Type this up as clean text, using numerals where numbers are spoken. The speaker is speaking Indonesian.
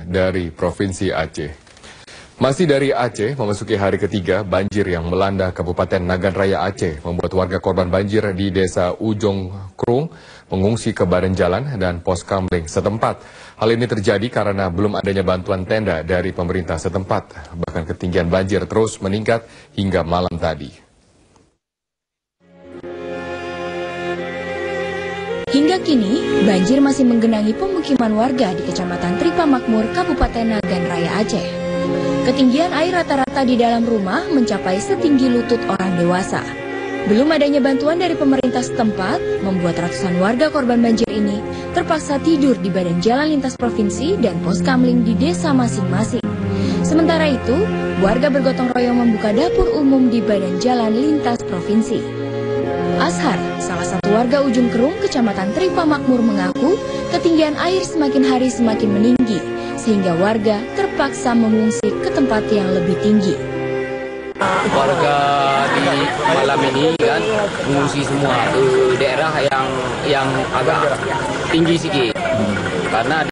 dari Provinsi Aceh. Masih dari Aceh, memasuki hari ketiga, banjir yang melanda Kabupaten Nagan Raya Aceh membuat warga korban banjir di Desa Ujung Krung mengungsi ke badan jalan dan pos kamling setempat. Hal ini terjadi karena belum adanya bantuan tenda dari pemerintah setempat. Bahkan ketinggian banjir terus meningkat hingga malam tadi. Hingga kini, banjir masih menggenangi pemukiman warga di Kecamatan Tripa Makmur, Kabupaten Nagan Raya Aceh. Ketinggian air rata-rata di dalam rumah mencapai setinggi lutut orang dewasa. Belum adanya bantuan dari pemerintah setempat membuat ratusan warga korban banjir ini terpaksa tidur di badan jalan lintas provinsi dan pos kamling di desa masing-masing. Sementara itu, warga bergotong royong membuka dapur umum di badan jalan lintas provinsi. Ashar, salah satu warga Ujung Kerung, Kecamatan Tripa Makmur mengaku ketinggian air semakin hari semakin meninggi, sehingga warga terpaksa mengungsi ke tempat yang lebih tinggi. Warga di malam ini kan mengungsi semua ke daerah yang agak tinggi sedikit, karena